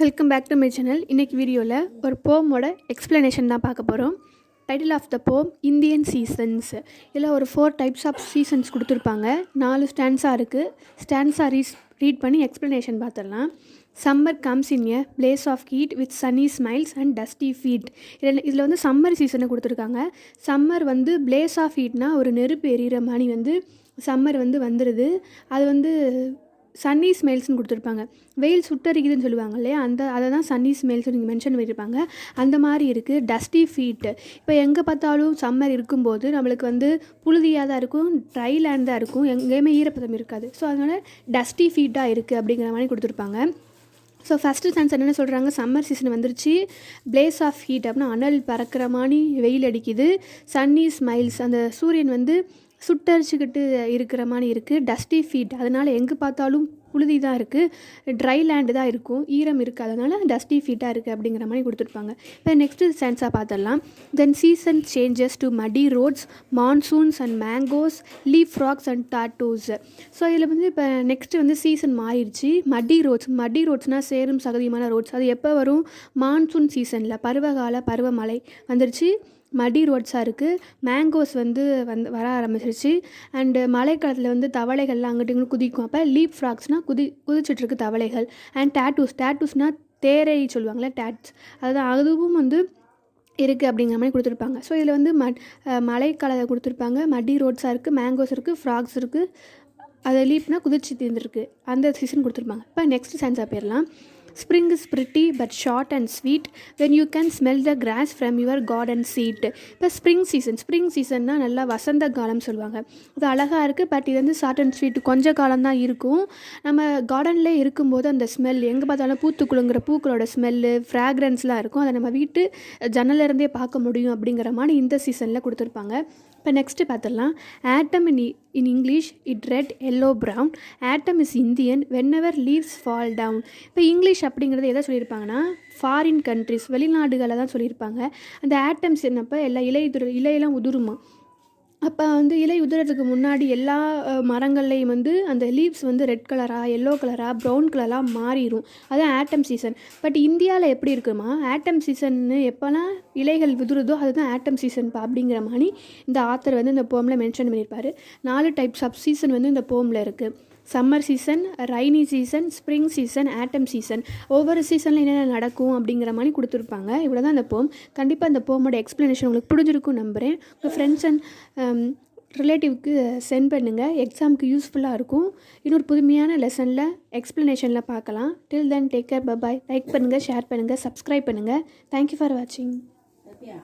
Welcome back to my channel. இன்றைக்கி வீடியோவில் ஒரு போமோட எக்ஸ்ப்ளனேஷன் தான் பார்க்க போகிறோம். டைட்டில் ஆஃப் த போம் இந்தியன் சீசன்ஸ். இதில் ஒரு 4 டைப்ஸ் ஆஃப் சீசன்ஸ் கொடுத்துருப்பாங்க. 4 ஸ்டான்ஸாக இருக்குது. ஸ்டான்ஸாக ரீட் பண்ணி எக்ஸ்ப்ளனேஷன் பார்த்துடலாம். Summer comes in a place of heat with sunny smiles and dusty feet. இதில் வந்து சம்மர் சீசனை கொடுத்துருக்காங்க. சம்மர் வந்து பிளேஸ் ஆஃப் ஹீட்னா ஒரு நெருப்பு எரியிற மாதிரி வந்து சம்மர் வந்து வந்துடுது. அது வந்து சன்னி ஸ்மெல்ஸ்னு கொடுத்துருப்பாங்க. வெயில் சுட்டரிக்குதுன்னு சொல்லுவாங்க இல்லையா, அதை தான் சன்னி ஸ்மெல்ஸ்னு நீங்கள் மென்ஷன் பண்ணியிருப்பாங்க. அந்த மாதிரி இருக்குது. டஸ்டி ஃபீட், இப்போ எங்கே பார்த்தாலும் சம்மர் இருக்கும்போது நம்மளுக்கு வந்து புழுதியாக தான் இருக்கும், ட்ரை லேண்ட் தான் இருக்கும், எங்கேயுமே ஈரப்பதம் இருக்காது. ஸோ அதனால் டஸ்டி ஃபீட்டாக இருக்குது அப்படிங்கிற மாதிரி கொடுத்துருப்பாங்க. ஸோ ஃபஸ்ட்டு சான்ஸ் என்னென்ன சொல்கிறாங்க, சம்மர் சீசன் வந்துருச்சு, பிளேஸ் ஆஃப் ஹீட் அப்படின்னா அனல் பறக்கிற மாதிரி வெயில் அடிக்குது, சன்னி ஸ்மைல்ஸ் அந்த சூரியன் வந்து சுட்டரிச்சுக்கிட்டு இருக்கிற மாதிரி இருக்குது, டஸ்டி ஃபீட் அதனால் எங்கே பார்த்தாலும் புழுதி தான் இருக்குது, ட்ரை லேண்டு தான் இருக்கும், ஈரம் இருக்குது, அதனால் டஸ்டி ஃபீட்டாக இருக்குது அப்படிங்கிற மாதிரி கொடுத்துருப்பாங்க. இப்போ நெக்ஸ்ட்டு சென்ஸாக பார்த்துடலாம். Then season changes to muddy roads, monsoons and mangoes, leaf frogs and tattoos. So இதில் வந்து இப்போ நெக்ஸ்ட்டு வந்து சீசன் மாறிடுச்சு. மடி ரோட்ஸ்னால் சேரும் சகதியமான ரோட்ஸ். அது எப்போ வரும், மான்சூன் சீசனில் பருவமழை வந்துருச்சு, மடி ரோட்ஸாக இருக்குது. மேங்கோஸ் வந்து வர ஆரம்பிச்சிருச்சு. அண்டு மழைக்காலத்தில் வந்து தவளைகள்லாம் அங்கிட்டு இங்கிட்டு குதிக்கும். அப்போ லீப் ஃப்ராக்ஸ்னால் குதிச்சிட்ருக்கு தவளைகள். அண்ட் டேட்டூஸ்னால் தேரை சொல்லுவாங்களே, டேட்ஸ், அதுவும் வந்து இருக்குது அப்படிங்கிற மாதிரி கொடுத்துருப்பாங்க. ஸோ இதில் வந்து மழைக்காலத்தை கொடுத்துருப்பாங்க. மடி ரோட்ஸாக இருக்குது, மேங்கோஸ் இருக்குது, ஃப்ராக்ஸ் இருக்குது, அதை லீப்னால் குதிச்சு தீர்ந்துருக்கு, அந்த சீசன் கொடுத்துருப்பாங்க. இப்போ நெக்ஸ்ட் சென்ஸாக போயிடலாம். Spring is pretty but short and sweet when you can smell the grass from your garden seat. இப்போ ஸ்ப்ரிங் சீசன்னா நல்லா வசந்த காலம் சொல்லுவாங்க. அது அழகாக இருக்குது. பட் இது வந்து ஷார்ட் அண்ட் ஸ்வீட், கொஞ்சம் காலம் தான் இருக்கும். நம்ம கார்டனில் இருக்கும்போது அந்த ஸ்மெல் எங்கே பார்த்தாலும் பூத்து குலுங்குற பூக்களோட ஸ்மெல்லு, ஃப்ராக்ரன்ஸ்லாம் இருக்கும். அதை நம்ம வீட்டு ஜன்னலேருந்தே பார்க்க முடியும் அப்படிங்கிற மாதிரி இந்த சீசனில் கொடுத்துருப்பாங்க. இப்போ நெக்ஸ்ட்டு பார்த்துடலாம். Autumn in English it red yellow brown, autumn is Indian whenever leaves fall down. இப்போ இங்கிலீஷ் அப்படிங்கிறது எதை சொல்லியிருப்பாங்கன்னா, ஃபாரின் கண்ட்ரிஸ், வெளிநாடுகளை தான் சொல்லியிருப்பாங்க. அந்த ஆட்டம்ஸ் என்னப்போ எல்லா இலையெல்லாம் உதிருமா. அப்போ வந்து இலை உதிரத்துக்கு முன்னாடி எல்லா மரங்கள்லேயும் வந்து அந்த லீவ்ஸ் வந்து ரெட் கலராக, எல்லோ கலராக, ப்ரௌன் கலராக மாறிடும். அதுதான் ஆட்டம் சீசன். பட் இந்தியாவில் எப்படி இருக்குமா, ஆட்டம் சீசன்னு எப்போல்லாம் இலைகள் உதிருதோ அதுதான் ஆட்டம் சீசன் அப்படிங்கிற மாதிரி இந்த ஆத்தர் வந்து இந்த போமில் மென்ஷன் பண்ணியிருப்பார். 4 டைப்ஸ் ஆஃப் சீசன் வந்து இந்த போமில் இருக்குது. Summer season, Raini season, spring season, ஆட்டம் சீசன். ஒவ்வொரு சீசனில் என்னென்ன நடக்கும் அப்படிங்கிற மாதிரி கொடுத்துருப்பாங்க. இவ்வளோ தான் இந்த போம். கண்டிப்பாக இந்த போமோட எக்ஸ்ப்ளனேஷன் உங்களுக்கு பிடிச்சிருக்கும் நம்புகிறேன். உங்கள் ஃப்ரெண்ட்ஸ் அண்ட் ரிலேட்டிவ்க்கு சென்ட் பண்ணுங்கள். எக்ஸாமுக்கு யூஸ்ஃபுல்லாக இருக்கும். இன்னொரு புதுமையான லெசனில் எக்ஸ்ப்ளனேஷனில் பார்க்கலாம். Till then take care, bye. Like பண்ணுங்கள், ஷேர் பண்ணுங்கள், சப்ஸ்கிரைப் பண்ணுங்கள். தேங்க்யூ ஃபார் வாட்சிங்.